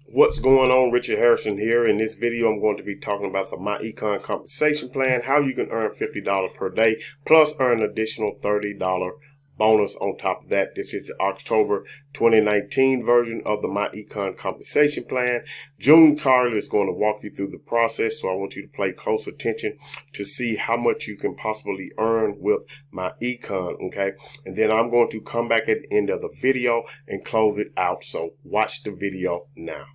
What's going on? Richard Hairston here. In this video, I'm going to be talking about the MyEcon Compensation Plan, how you can earn $50 per day, plus earn an additional $30 bonus on top of that. This is the October 2019 version of the MyEcon Compensation Plan. June Carter is going to walk you through the process, so I want you to pay close attention to see how much you can possibly earn with MyEcon, okay? And then I'm going to come back at the end of the video and close it out, so watch the video now.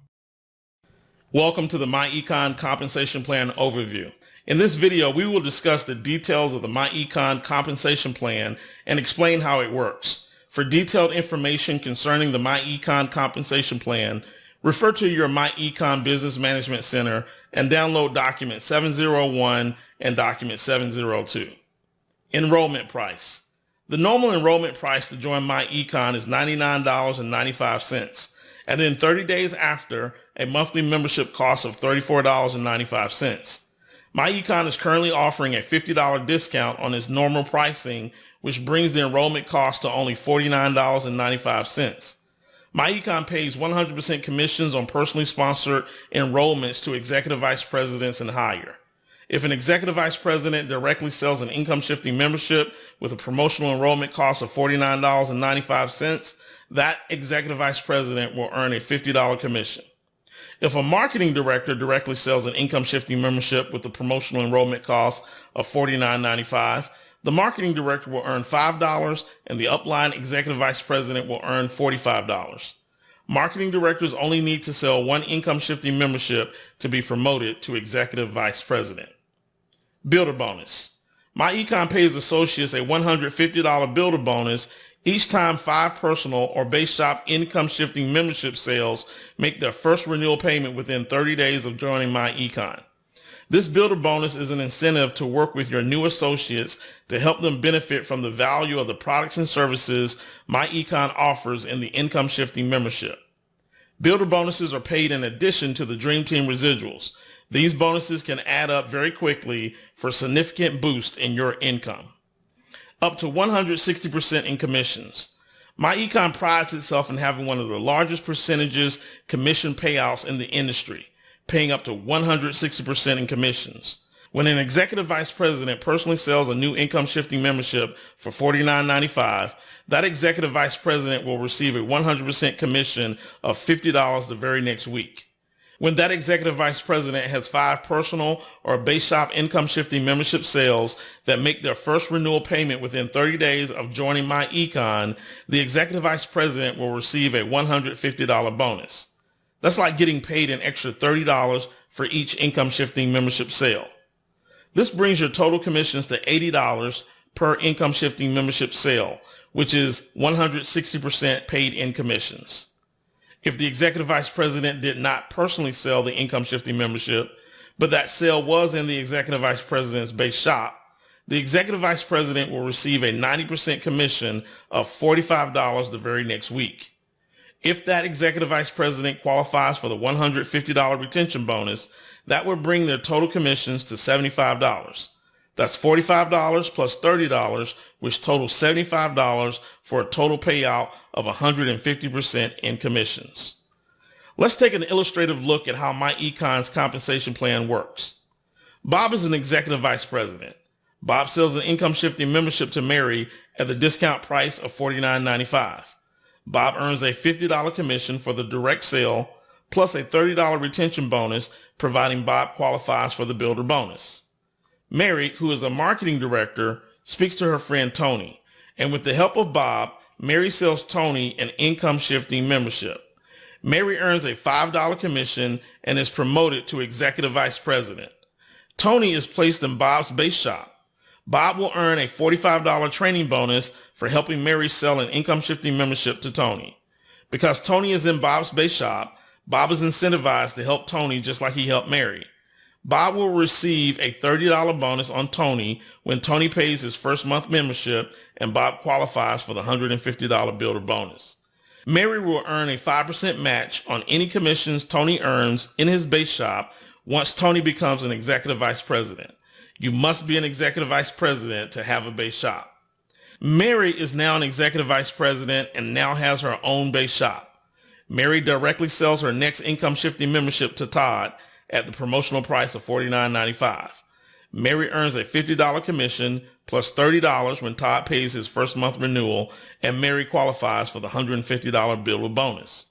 Welcome to the MyEcon Compensation Plan overview. In this video, we will discuss the details of the MyEcon Compensation Plan and explain how it works. For detailed information concerning the MyEcon Compensation Plan, refer to your MyEcon Business Management Center and download document 701 and document 702. Enrollment price. The normal enrollment price to join MyEcon is $99.95, and then 30 days after, a monthly membership cost of $34.95. MyEcon is currently offering a $50 discount on its normal pricing, which brings the enrollment cost to only $49.95. MyEcon pays 100% commissions on personally sponsored enrollments to executive vice presidents and higher. If an executive vice president directly sells an income-shifting membership with a promotional enrollment cost of $49.95, that executive vice president will earn a $50 commission. If a marketing director directly sells an income-shifting membership with a promotional enrollment cost of $49.95, the marketing director will earn $5 and the upline executive vice president will earn $45. Marketing directors only need to sell one income-shifting membership to be promoted to executive vice president. Builder bonus. MyEcon pays associates a $150 builder bonus each time 5 personal or base shop income-shifting membership sales make their first renewal payment within 30 days of joining MyEcon. This builder bonus is an incentive to work with your new associates to help them benefit from the value of the products and services MyEcon offers in the income-shifting membership. Builder bonuses are paid in addition to the Dream Team residuals. These bonuses can add up very quickly for a significant boost in your income. Up to 160% in commissions. MyEcon prides itself in having one of the largest percentages commission payouts in the industry, paying up to 160% in commissions. When an executive vice president personally sells a new income-shifting membership for $49.95, that executive vice president will receive a 100% commission of $50 the very next week. When that executive vice president has 5 personal or base shop income-shifting membership sales that make their first renewal payment within 30 days of joining MyEcon, the executive vice president will receive a $150 bonus. That's like getting paid an extra $30 for each income-shifting membership sale. This brings your total commissions to $80 per income-shifting membership sale, which is 160% paid in commissions. If the executive vice president did not personally sell the income-shifting membership, but that sale was in the executive vice president's base shop, the executive vice president will receive a 90% commission of $45 the very next week. If that executive vice president qualifies for the $150 retention bonus, that would bring their total commissions to $75. That's $45 plus $30, which totals $75 for a total payout of 150% in commissions. Let's take an illustrative look at how MyEcon's compensation plan works. Bob is an executive vice president. Bob sells an income-shifting membership to Mary at the discount price of $49.95. Bob earns a $50 commission for the direct sale, plus a $30 retention bonus, providing Bob qualifies for the builder bonus. Mary, who is a marketing director, speaks to her friend Tony, and with the help of Bob, Mary sells Tony an income-shifting membership. Mary earns a $5 commission and is promoted to executive vice president. Tony is placed in Bob's base shop. Bob will earn a $45 training bonus for helping Mary sell an income-shifting membership to Tony. Because Tony is in Bob's base shop, Bob is incentivized to help Tony just like he helped Mary. Bob will receive a $30 bonus on Tony when Tony pays his first month membership and Bob qualifies for the $150 builder bonus. Mary will earn a 5% match on any commissions Tony earns in his base shop once Tony becomes an executive vice president. You must be an executive vice president to have a base shop. Mary is now an executive vice president and now has her own base shop. Mary directly sells her next income shifting membership to Todd at the promotional price of $49.95. Mary earns a $50 commission plus $30 when Todd pays his first month renewal, and Mary qualifies for the $150 builder bonus.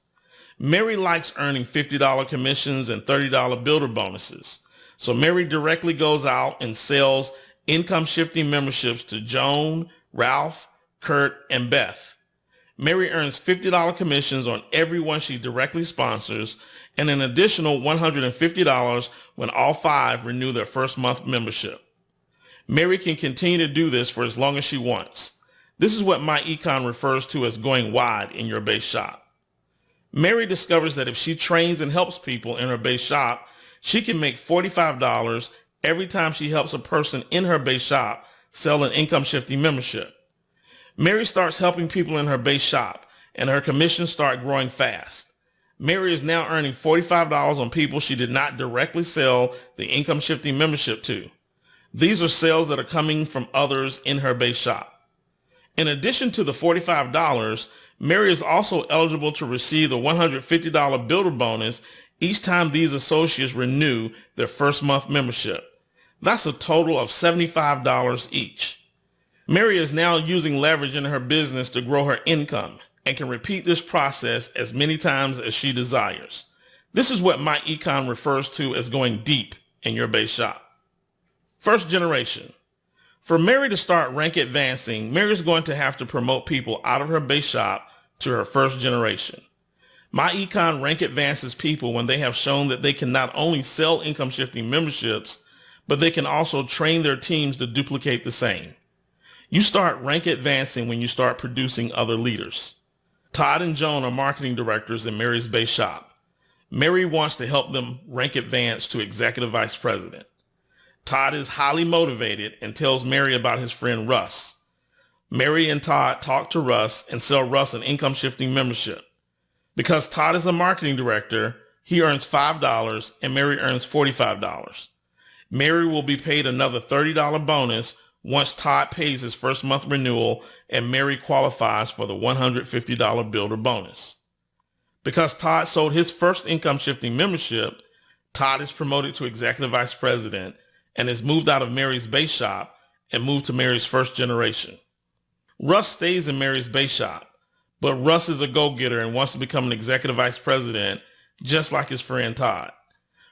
Mary likes earning $50 commissions and $30 builder bonuses. So Mary directly goes out and sells income shifting memberships to Joan, Ralph, Kurt, and Beth. Mary earns $50 commissions on everyone she directly sponsors and an additional $150 when all 5 renew their first month membership. Mary can continue to do this for as long as she wants. This is what MyEcon refers to as going wide in your base shop. Mary discovers that if she trains and helps people in her base shop, she can make $45 every time she helps a person in her base shop sell an income shifting membership. Mary starts helping people in her base shop, and her commissions start growing fast. Mary is now earning $45 on people she did not directly sell the income shifting membership to. These are sales that are coming from others in her base shop. In addition to the $45, Mary is also eligible to receive the $150 builder bonus each time these associates renew their first month membership. That's a total of $75 each. Mary is now using leverage in her business to grow her income and can repeat this process as many times as she desires. This is what MyEcon refers to as going deep in your base shop. First generation. For Mary to start rank advancing, Mary is going to have to promote people out of her base shop to her first generation. MyEcon rank advances people when they have shown that they can not only sell income shifting memberships, but they can also train their teams to duplicate the same. You start rank advancing when you start producing other leaders. Todd and Joan are marketing directors in Mary's base shop. Mary wants to help them rank advance to executive vice president. Todd is highly motivated and tells Mary about his friend Russ. Mary and Todd talk to Russ and sell Russ an income shifting membership. Because Todd is a marketing director, he earns $5 and Mary earns $45. Mary will be paid another $30 bonus once Todd pays his first month renewal and Mary qualifies for the $150 builder bonus. Because Todd sold his first income shifting membership, Todd is promoted to executive vice president and is moved out of Mary's base shop and moved to Mary's first generation. Russ stays in Mary's base shop, but Russ is a go-getter and wants to become an executive vice president just like his friend Todd.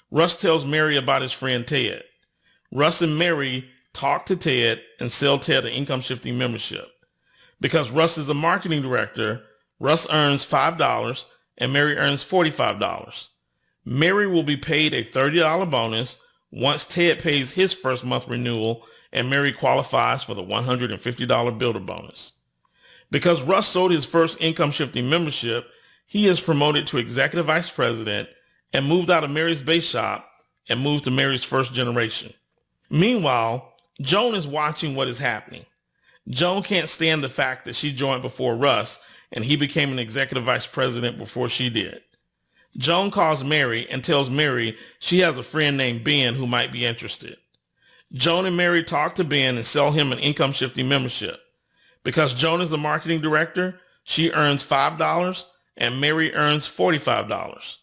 Russ tells Mary about his friend Ted. Russ and Mary talk to Ted and sell Ted an income shifting membership. Because Russ is a marketing director, Russ earns $5 and Mary earns $45. Mary will be paid a $30 bonus once Ted pays his first month renewal and Mary qualifies for the $150 builder bonus. Because Russ sold his first income shifting membership, he is promoted to executive vice president and moved out of Mary's base shop and moved to Mary's first generation. Meanwhile, Joan is watching what is happening. Joan can't stand the fact that she joined before Russ and he became an executive vice president before she did. Joan calls Mary and tells Mary she has a friend named Ben who might be interested. Joan and Mary talk to Ben and sell him an income shifting membership. Because Joan is the marketing director, she earns $5 and Mary earns $45.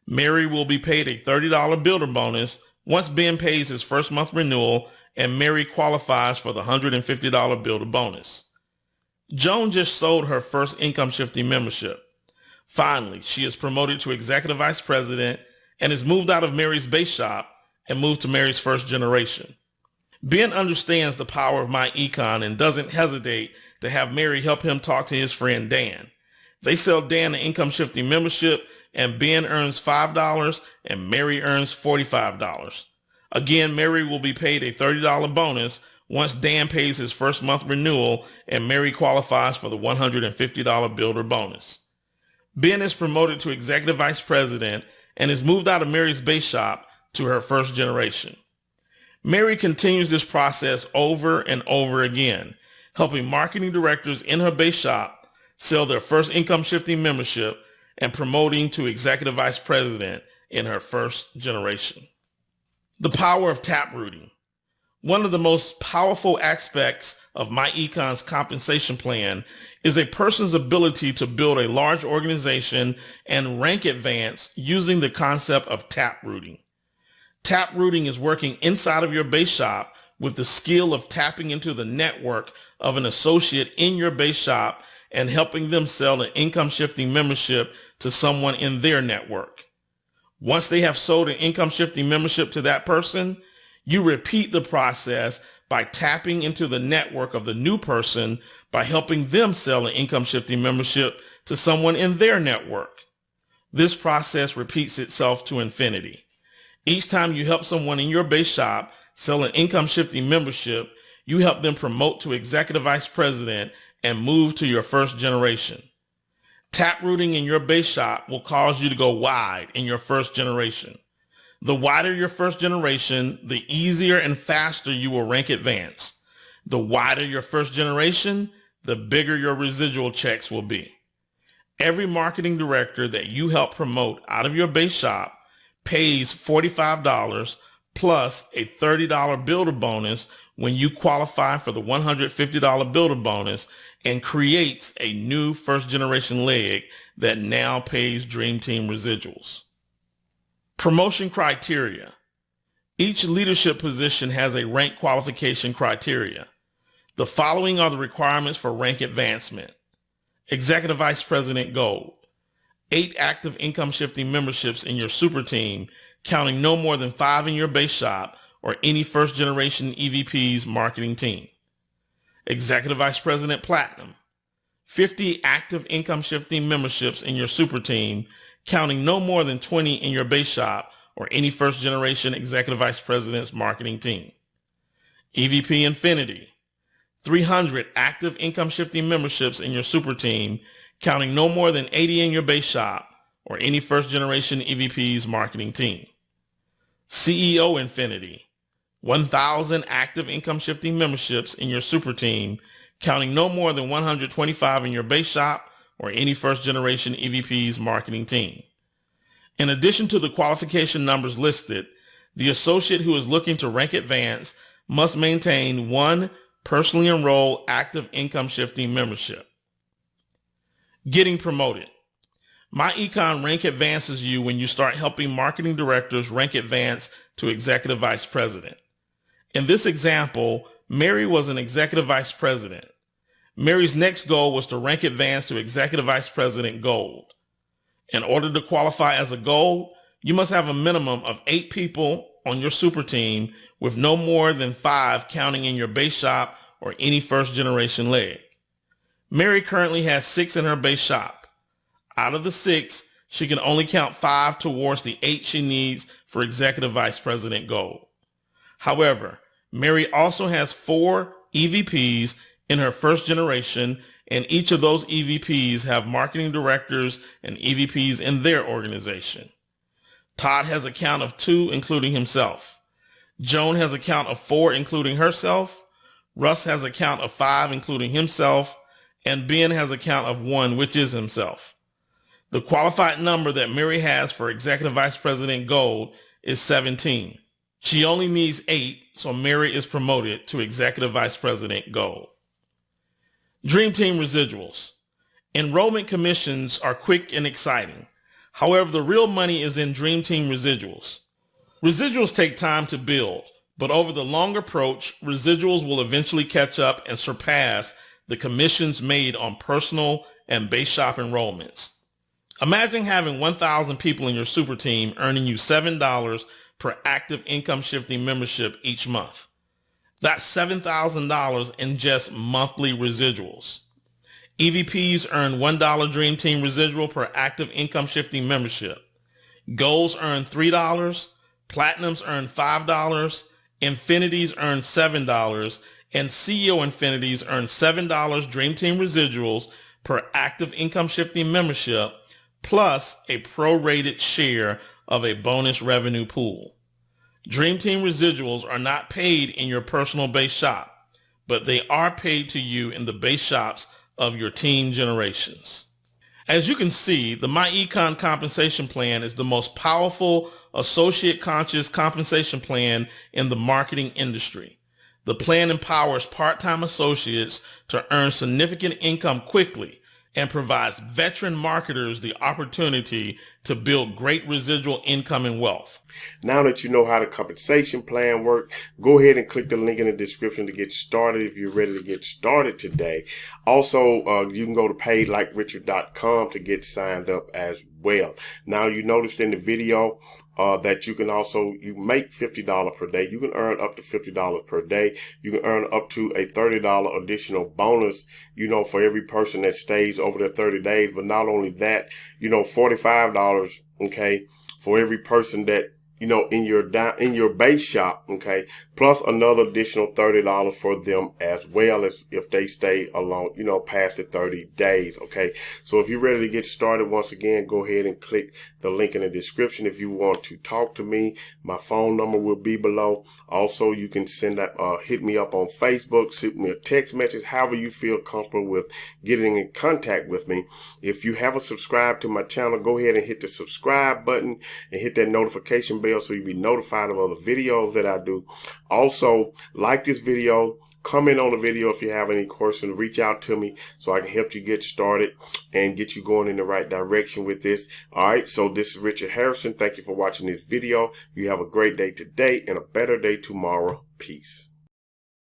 Mary will be paid a $30 builder bonus once Ben pays his first month renewal and Mary qualifies for the $150 builder bonus. Joan just sold her first income shifting membership. Finally, she is promoted to executive vice president and is moved out of Mary's base shop and moved to Mary's first generation. Ben understands the power of MyEcon and doesn't hesitate to have Mary help him talk to his friend Dan. They sell Dan an income shifting membership and Ben earns $5 and Mary earns $45. Again, Mary will be paid a $30 bonus once Dan pays his first month renewal and Mary qualifies for the $150 builder bonus. Ben is promoted to executive vice president and is moved out of Mary's base shop to her first generation. Mary continues this process over and over again, helping marketing directors in her base shop sell their first income shifting membership and promoting to executive vice president in her first generation. The power of taprooting. One of the most powerful aspects of MyEcon's compensation plan is a person's ability to build a large organization and rank advance using the concept of tap routing. Tap routing is working inside of your base shop with the skill of tapping into the network of an associate in your base shop and helping them sell an income shifting membership to someone in their network. Once they have sold an income shifting membership to that person, you repeat the process by tapping into the network of the new person by helping them sell an income shifting membership to someone in their network. This process repeats itself to infinity. Each time you help someone in your base shop sell an income shifting membership, you help them promote to executive vice president and move to your first generation. Tap routing in your base shop will cause you to go wide in your first generation. The wider your first generation, the easier and faster you will rank advance. The wider your first generation, the bigger your residual checks will be. Every marketing director that you help promote out of your base shop pays $45 plus a $30 builder bonus when you qualify for the $150 builder bonus and creates a new first generation leg that now pays Dream Team residuals. Promotion criteria. Each leadership position has a rank qualification criteria. The following are the requirements for rank advancement. Executive Vice President Gold. 8 active income shifting memberships in your super team, counting no more than 5 in your base shop or any first generation EVP's marketing team. Executive Vice President Platinum. 50 active income shifting memberships in your super team, counting no more than 20 in your base shop or any first generation executive vice president's marketing team. EVP Infinity. 300 active income shifting memberships in your super team, counting no more than 80 in your base shop or any first generation EVP's marketing team. CEO Infinity. 1,000 active income shifting memberships in your super team, counting no more than 125 in your base shop or any first generation EVP's marketing team. In addition to the qualification numbers listed, the associate who is looking to rank advance must maintain 1 personally enrolled active income shifting membership. Getting promoted. MyEcon rank advances you when you start helping marketing directors rank advance to executive vice president. In this example, Mary was an executive vice president. Mary's next goal was to rank advance to executive vice president gold. In order to qualify as a gold, you must have a minimum of 8 people on your super team with no more than 5 counting in your base shop or any first generation leg. Mary currently has 6 in her base shop. Out of the 6, she can only count 5 towards the 8 she needs for executive vice president gold. However, Mary also has 4 EVPs in her first generation, and each of those EVPs have marketing directors and EVPs in their organization. Todd has a count of 2, including himself. Joan has a count of 4, including herself. Russ has a count of 5, including himself. And Ben has a count of 1, which is himself. The qualified number that Mary has for executive vice president gold is 17. She only needs 8, so Mary is promoted to executive vice president gold. Dream Team residuals. Enrollment commissions are quick and exciting. However, the real money is in Dream Team residuals. Residuals take time to build, but over the long approach, residuals will eventually catch up and surpass the commissions made on personal and base shop enrollments. Imagine having 1,000 people in your super team earning you $7 per active income shifting membership each month. That's $7,000 in just monthly residuals. EVPs earn $1 Dream Team residual per active income shifting membership. Golds earn $3, Platinums earn $5, Infinities earn $7, and CEO Infinities earn $7 Dream Team residuals per active income shifting membership, plus a prorated share of a bonus revenue pool. Dream Team residuals are not paid in your personal base shop, but they are paid to you in the base shops of your team generations. As you can see, the MyEcon Compensation Plan is the most powerful associate conscious compensation plan in the marketing industry. The plan empowers part-time associates to earn significant income quickly and provides veteran marketers the opportunity to build great residual income and wealth. Now that you know how the compensation plan works, go ahead and click the link in the description to get started if you're ready to get started today. Also, you can go to paidlikerichard.com to get signed up as well. Now, you noticed in the video that you can also, you make $50 per day. You can earn up to $50 per day. You can earn up to a $30 additional bonus, for every person that stays over the 30 days. But not only that, $45, okay, for every person that, in your base shop, okay, plus another additional $30 for them as well as if they stay along, past the 30 days, okay. So if you're ready to get started, once again, go ahead and click the link in the description. If you want to talk to me, my phone number will be below. Also, you can send that, hit me up on Facebook, send me a text message, however you feel comfortable with getting in contact with me. If you haven't subscribed to my channel, go ahead and hit the subscribe button and hit that notification bell so you'll be notified of other videos that I do. Also, like this video, comment on the video if you have any questions, reach out to me so I can help you get started and get you going in the right direction with this. All right, so this is Richard Hairston. Thank you for watching this video. You have a great day today and a better day tomorrow. Peace.